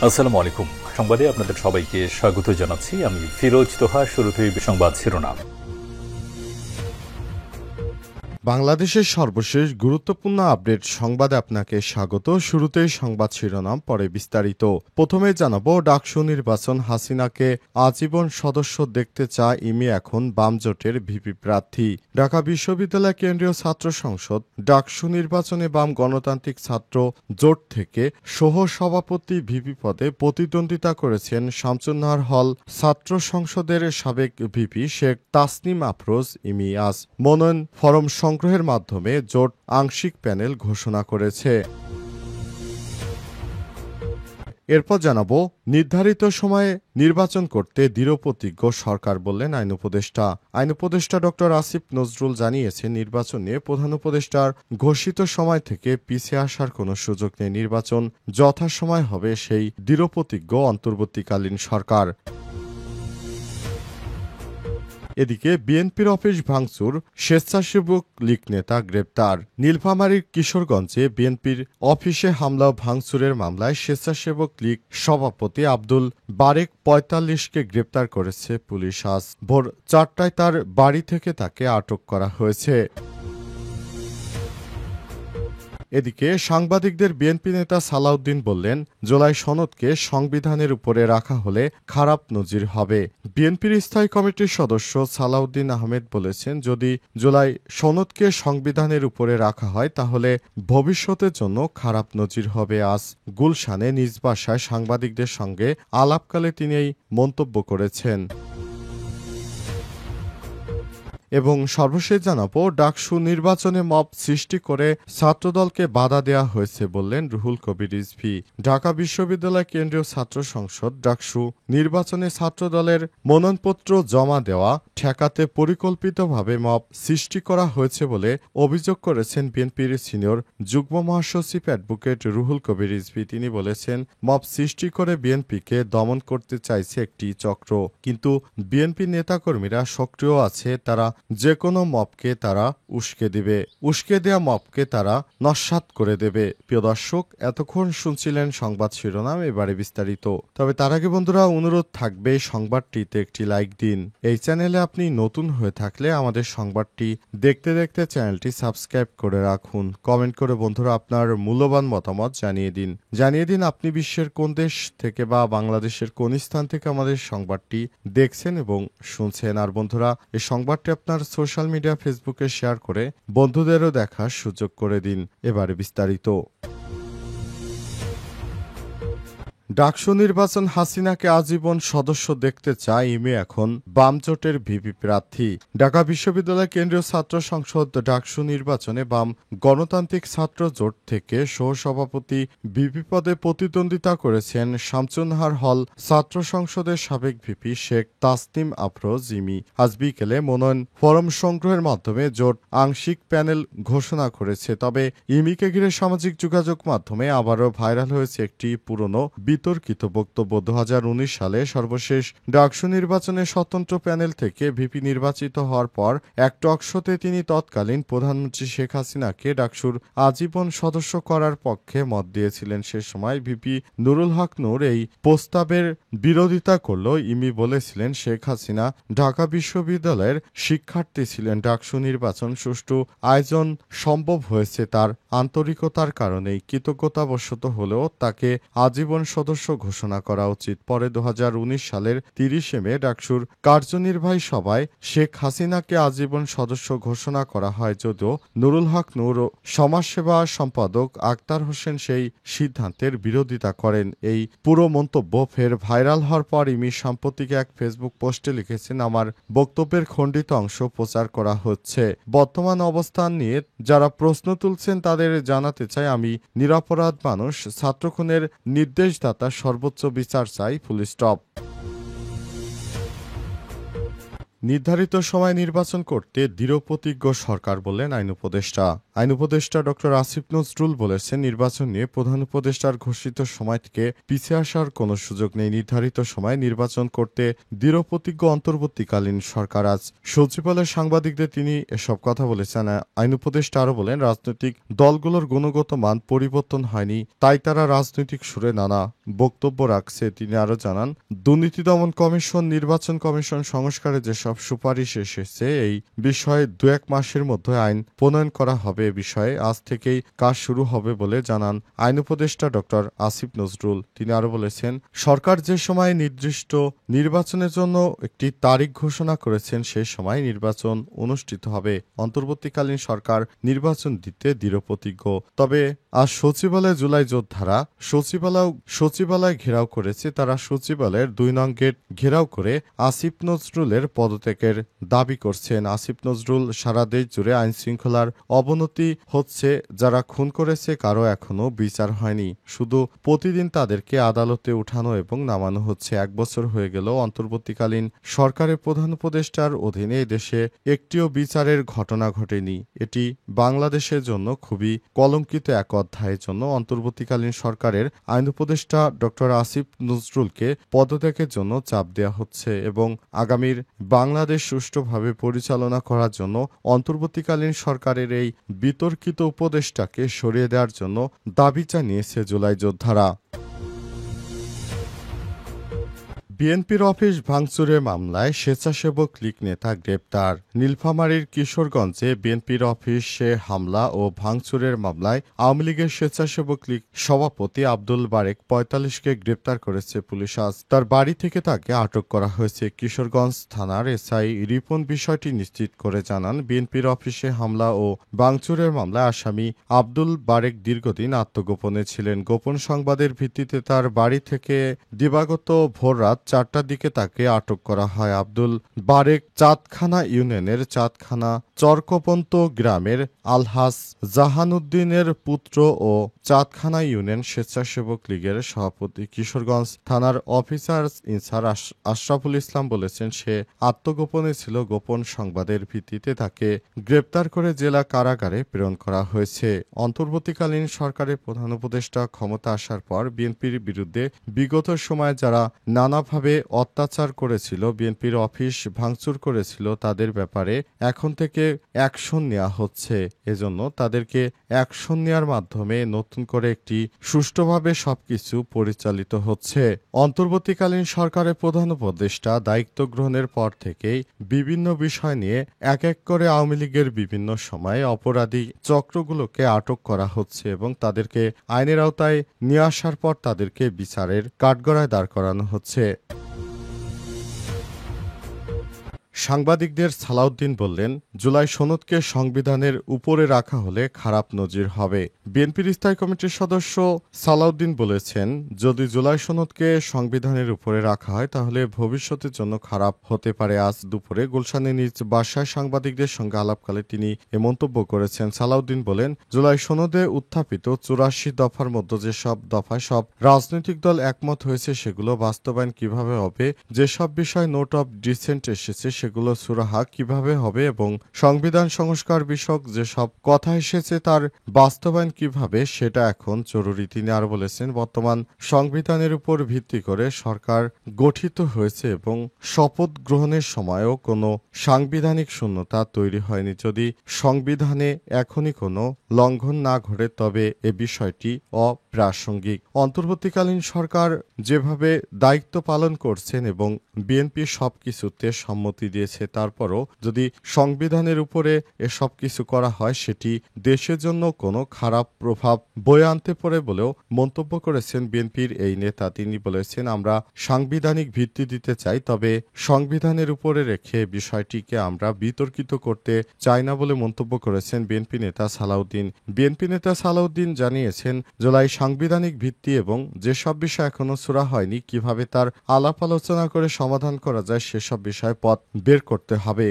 আসসালামু আলাইকুম। সংবাদে আপনাদের সবাইকে স্বাগত জানাচ্ছি। আমি ফিরোজ তোহা। শুরুতেই সংবাদ শিরোনাম। বাংলাদেশের সর্বশেষ গুরুত্বপূর্ণ আপডেট সংবাদে আপনাকে স্বাগত। শুরুতেই সংবাদ শিরোনাম, পরে বিস্তারিত। প্রথমে জানাবো, ডাকসু নির্বাচন, হাসিনাকে আজীবন সদস্য দেখতে চায় ইমি এখন বাম জোটের ভিপি প্রার্থী। ঢাকা বিশ্ববিদ্যালয় কেন্দ্রীয় ছাত্র সংসদ ডাকসু নির্বাচনে বাম গণতান্ত্রিক ছাত্র জোট থেকে সহ সভাপতি ভিপি পদে প্রতিদ্বন্দ্বিতা করেছেন শামসুন্নাহার হল ছাত্র সংসদের সাবেক ভিপি শেখ তাসনিম আফরোজ ইমি। আজ মনোনয়ন ফরম সংগ্রহের মাধ্যমে জোট আংশিক প্যানেল ঘোষণা করেছে। এরপর জানাবো, নির্ধারিত সময়ে নির্বাচন করতে দৃঢ়প্রতিজ্ঞ সরকার বললেন আইন উপদেষ্টা। আইন উপদেষ্টা ডক্টর আসিফ নজরুল জানিয়েছেন, নির্বাচন নিয়ে প্রধান উপদেষ্টার ঘোষিত সময় থেকে পিছিয়ে আসার কোনো সুযোগ নেই। নির্বাচন যথাসময় হবে, সেই দৃঢ়প্রতিজ্ঞ অন্তর্বর্তীকালীন সরকার। এদিকে বিএনপির অফিস ভাঙচুর, স্বেচ্ছাসেবক লীগ নেতা গ্রেপ্তার। নীলফামারীর কিশোরগঞ্জে বিএনপির অফিসে হামলা ও ভাঙচুরের মামলায় স্বেচ্ছাসেবক লীগ সভাপতি আব্দুল বারেক ৪৫কে গ্রেপ্তার করেছে পুলিশ। আজ ভোর ৪টায় তার বাড়ি থেকে তাকে আটক করা হয়েছে। এদিকে সাংবাদিকদের বিএনপি নেতা সালাউদ্দিন বললেন, জুলাই সনদকে সংবিধানের উপরে রাখা হলে খারাপ নজির হবে। বিএনপির স্থায়ী কমিটির সদস্য সালাউদ্দিন আহমেদ বলেছেন, যদি জুলাই সনদকে সংবিধানের উপরে রাখা হয় তাহলে ভবিষ্যতের জন্য খারাপ নজির হবে। আজ গুলশানে নিজ বাসায় সাংবাদিকদের সঙ্গে আলাপকালে তিনি এই মন্তব্য করেছেন। এবং সর্বশেষ জানাবো, ডাকসু নির্বাচনে মব সৃষ্টি করে ছাত্রদলকে বাধা দেওয়া হয়েছে বললেন রুহুল কবির রিজভী। ঢাকা বিশ্ববিদ্যালয় কেন্দ্রীয় ছাত্র সংসদ ডাকসু নির্বাচনে ছাত্রদলের মনোনয়নপত্র জমা দেওয়া ঠেকাতে পরিকল্পিতভাবে মব সৃষ্টি করা হয়েছে বলে অভিযোগ করেছেন বিএনপির সিনিয়র যুগ্ম মহাসচিব অ্যাডভোকেট রুহুল কবির রিজভী। তিনি বলেছেন, মব সৃষ্টি করে বিএনপিকে দমন করতে চাইছে একটি চক্র, কিন্তু বিএনপি নেতাকর্মীরা সক্রিয় আছে। তারা যে কোনো মবকে তারা উস্কে দিবে, উস্কে দেয়া মবকে তারা নস্যাৎ করে দেবে। প্রিয় দর্শক, এতক্ষণ শুনছিলেন সংবাদ শিরোনাম, এবারে বিস্তারিত। তবে তার আগে বন্ধুরা, অনুরোধ থাকবে সংবাদটিতে একটি লাইক দিন। এই চ্যানেলে আপনি নতুন হয়ে থাকলে আমাদের সংবাদটি দেখতে দেখতে চ্যানেলটি সাবস্ক্রাইব করে রাখুন। কমেন্ট করে বন্ধুরা আপনার মূল্যবান মতামত জানিয়ে দিন আপনি বিশ্বের কোন দেশ থেকে বা বাংলাদেশের কোন স্থান থেকে আমাদের সংবাদটি দেখছেন এবং শুনছেন। আর বন্ধুরা, এই সংবাদটি আপনার সোশ্যাল মিডিয়া ফেসবুকে শেয়ার করে বন্ধুদেরও দেখার সুযোগ করে দিন। এবারে বিস্তারিত। ডাকসু নির্বাচন, হাসিনাকে আজীবন সদস্য দেখতে চায় ইমি এখন বাম জোটের ভিপি প্রার্থী। ঢাকা বিশ্ববিদ্যালয় কেন্দ্রীয় ছাত্র সংসদ ডাকসু নির্বাচনে বাম গণতান্ত্রিক ছাত্র জোট থেকে সহসভাপতি ভিপি পদে প্রতিদ্বন্দ্বিতা করেছেন শামসুন্নাহার হল ছাত্র সংসদের সাবেক ভিপি শেখ তাসনিম আফরোজ ইমি। আজ বিকেলে মনোনয়ন ফরম সংগ্রহের মাধ্যমে জোট আংশিক প্যানেল ঘোষণা করেছে। তবে ইমিকে ঘিরে সামাজিক যোগাযোগ মাধ্যমে আবারও ভাইরাল হয়েছে একটি পুরনো বিতর্কিত বক্তব্য। ২০১৯ সালে সর্বশেষ ডাকসু নির্বাচনে স্বতন্ত্র প্যানেল থেকে ভিপি নির্বাচিত হওয়ার পর এক টকশোতে তিনি তৎকালীন প্রধানমন্ত্রী শেখ হাসিনাকে ডাকসুর আজীবন সদস্য করার পক্ষে মত দিয়েছিলেন। সে সময় ভিপি নুরুল হক নূর এই প্রস্তাবের বিরোধিতা করলেও ইমি বলেছিলেন, শেখ হাসিনা ঢাকা বিশ্ববিদ্যালয়ের শিক্ষার্থী ছিলেন। ডাকসু নির্বাচন সুষ্ঠু আয়োজন সম্ভব হয়েছে তার আন্তরিকতার কারণেই। কৃতজ্ঞতাবশত হলেও তাকে আজীবন সদস্য ঘোষণা করা উচিত। পরে ২০১৯ সালের ৩০ মে ডাকসুর কার্যনির্বাহী সভায় শেখ হাসিনাকে আজীবন সদস্য ঘোষণা করা হয়, যদিও নুরুল হক নূর ও সমাজসেবা সম্পাদক আক্তার হোসেন সেই সিদ্ধান্তের বিরোধিতা করেন। এই পুরো মন্তব্য ফের ভাইরাল হওয়ার পর ইমি সাম্প্রতিক এক ফেসবুক পোস্টে লিখেছেন, আমার বক্তব্যের খণ্ডিত অংশ প্রচার করা হচ্ছে। বর্তমান অবস্থান নিয়ে যারা প্রশ্ন তুলছেন তাদের জানাতে চাই, আমি নিরপরাধ মানুষ। ছাত্রখুনের নির্দেশদাতা সর্বোচ্চ বিচার চাই, ফুল স্টপ। নির্ধারিত সময় নির্বাচন করতে দৃঢ়প্রতিজ্ঞ সরকার বললেন আইন উপদেষ্টা। আইন উপদেষ্টা ডক্টর আসিফ নজরুল বলেছেন, নির্বাচন নিয়ে প্রধান উপদেষ্টার ঘোষিত সময় থেকে পিছিয়ে আসার কোনো সুযোগ নেই। নির্ধারিত সময় নির্বাচন করতে দৃঢ়প্রতিজ্ঞ অন্তর্বর্তীকালীন সরকার। আজ সচিবালয়ের সাংবাদিকদের তিনি এসব কথা বলেছেন। আইন উপদেষ্টা আরও বলেন, রাজনৈতিক দলগুলোর গুণগত মান পরিবর্তন হয়নি, তাই তারা রাজনৈতিক সুরে নানা বক্তব্য রাখছে। তিনি আরও জানান, দুর্নীতি দমন কমিশন, নির্বাচন কমিশন সংস্কারে যেসব সুপারিশ এসেছে এই বিষয়ে 2-1 মাসের মধ্যে আইন প্রণয়ন করা হবে। এ বিষয়ে আজ থেকেই কাজ শুরু হবে বলে জানান আইন উপদেষ্টা ডক্টর আসিফ নজরুল। তিনি আরও বলেছেন, সরকার যে সময় নির্দিষ্ট নির্বাচনের জন্য একটি তারিখ ঘোষণা করেছেন সেই সময় নির্বাচন অনুষ্ঠিত হবে। অন্তর্বর্তীকালীন সরকার নির্বাচন দিতে দৃঢ়প্রতিজ্ঞ। তবে আজ সচিবালয়ে জুলাই যোদ্ধারা সচিবালয় ঘেরাও করেছে। তারা সচিবালয়ের 2 নং গেট ঘেরাও করে আসিফ নজরুলের পদত্যাগের দাবি করছেন। আসিফ নজরুল, সারা দেশ জুড়ে আইন শৃঙ্খলার অবনতি হচ্ছে, যারা খুন করেছে কারো এখনো বিচার হয়নি, শুধু প্রতিদিন তাদেরকে আদালতে উঠানো এবং নামানো হচ্ছে। 1 বছর হয়ে গেল অন্তর্বর্তীকালীন সরকারের প্রধান উপদেষ্টার অধীনে দেশে একটিও বিচারের ঘটনা ঘটেনি। এটি বাংলাদেশের জন্য খুবই কলঙ্কিত এক অধ্যায়ের জন্য অন্তর্বর্তীকালীন সরকারের আইন উপদেষ্টা ডক্টর আসিফ নজরুলকে পদত্যাগের জন্য চাপ দেওয়া হচ্ছে এবং আগামীর বাংলাদেশ সুষ্ঠুভাবে পরিচালনা করার জন্য অন্তর্বর্তীকালীন সরকারের এই বিতর্কিত উপদেষ্টাকে সরিয়ে দেওয়ার জন্য দাবি জানিয়েছে জুলাই যোদ্ধারা। বিএনপির অফিস ভাঙচুরের মামলায় স্বেচ্ছাসেবক লীগ নেতা গ্রেপ্তার। নীলফামারীর কিশোরগঞ্জে বিএনপির অফিসে হামলা ও ভাঙচুরের মামলায় আওয়ামী লীগের স্বেচ্ছাসেবক লীগ সভাপতি আব্দুল বারেক ৪৫কে গ্রেপ্তার করেছে পুলিশ। আজ তার বাড়ি থেকে তাকে আটক করা হয়েছে। কিশোরগঞ্জ থানার এসআই রিপন বিষয়টি নিশ্চিত করে জানান, বিএনপির অফিসে হামলা ও ভাঙচুরের মামলায় আসামি আব্দুল বারেক দীর্ঘদিন আত্মগোপনে ছিলেন। গোপন সংবাদের ভিত্তিতে তার বাড়ি থেকে দিবাগত ভোররাত 4টার দিকে তাকে আটক করা হয়। আব্দুল বারেক চাঁদখানা ইউনিয়নের চাঁদখানা চরকপন্ত গ্রামের আলহাজ জাহানুদ্দিনের পুত্র ও চাঁদখানা ইউনিয়ন স্বেচ্ছাসেবক লীগের সভাপতি। কিশোরগঞ্জ থানার অফিসার ইনচার্জ আশরাফুল ইসলাম বলেছেন, সে আত্মগোপনে ছিল। গোপন সংবাদের ভিত্তিতে তাকে গ্রেপ্তার করে জেলা কারাগারে প্রেরণ করা হয়েছে। অন্তর্বর্তীকালীন সরকারের প্রধান উপদেষ্টা ক্ষমতা আসার পর বিএনপির বিরুদ্ধে বিগত সময়ে যারা নানাভাবে অত্যাচার করেছিল, বিএনপির অফিস ভাঙচুর করেছিল, তাদের ব্যাপারে এখন থেকে অ্যাকশন নেওয়া হচ্ছে। এজন্য তাদেরকে অ্যাকশন নেওয়ার মাধ্যমে নতুন করে একটি সুষ্ঠুভাবে সবকিছু পরিচালিত হচ্ছে। অন্তর্বর্তীকালীন সরকারের প্রধান উপদেষ্টা দায়িত্ব গ্রহণের পর থেকেই বিভিন্ন বিষয় নিয়ে এক এক করে আওয়ামী লীগের বিভিন্ন সময়ে অপরাধী চক্রগুলোকে আটক করা হচ্ছে এবং তাদেরকে আইনের আওতায় নিয়ে আসার পর তাদেরকে বিচারের কাঠগড়ায় দাঁড় করানো হচ্ছে। সাংবাদিকদের সালাউদ্দিন বললেন, জুলাই সনদকে সংবিধানের উপরে রাখা হলে খারাপ নজির হবে। বিএনপির স্থায়ী কমিটির সদস্য সালাউদ্দিন বলেছেন, যদি জুলাই সনদকে সংবিধানের উপরে রাখা হয় তাহলে ভবিষ্যতের জন্য খারাপ হতে পারে। আজ দুপুরে গুলশানে নিজ বাসায় সাংবাদিকদের সঙ্গে আলাপকালে তিনি এ মন্তব্য করেছেন। সালাউদ্দিন বলেন, জুলাই সনদে উত্থাপিত 84 দফার মধ্যে যেসব দফায় সব রাজনৈতিক দল একমত হয়েছে সেগুলো বাস্তবায়ন কিভাবে হবে, যেসব বিষয় নোট অব ডিসেন্ট এসেছে সেগুলো সুরাহা কিভাবে হবে এবং সংবিধান সংস্কার বিষয়ক যেসব কথা এসেছে তার বাস্তবায়ন কিভাবে, সেটা এখন জরুরি। তিনি আরো বলেছেন, বর্তমান সংবিধানের উপর ভিত্তি করে সরকার গঠিত হয়েছে এবং শপথ গ্রহণের সময়ও কোনো সাংবিধানিক শূন্যতা তৈরি হয়নি। যদি সংবিধানে এখনই কোনো লঙ্ঘন না ঘটে তবে এ বিষয়টি অপ্রাসঙ্গিক। অন্তর্বর্তীকালীন সরকার যেভাবে দায়িত্ব পালন করছেন এবং বিএনপি সবকিছুতে সম্মতি দিয়েছে, তারপরও যদি সংবিধানের উপরে এসব কিছু করা হয় সেটি দেশের জন্য কোনো খারাপ প্রভাব বয়ে আনতে পারে বলেও মন্তব্য করেছেন বিএনপির এই নেতা। তিনি বলেছেন, আমরা সাংবিধানিক ভিত্তি দিতে চাই, তবে সংবিধানের উপরে রেখে বিষয়টিকে আমরা বিতর্কিত করতে চাই না বলে মন্তব্য করেছেন বিএনপি নেতা সালাউদ্দিন। বিএনপি নেতা সালাউদ্দিন জানিয়েছেন, জুলাই সাংবিধানিক ভিত্তি এবং যেসব বিষয় এখনো সুরা হয়নি কিভাবে তার আলাপ আলোচনা করে সমাধান করা যায় সেসব বিষয়ে পথ বের করতে হবে।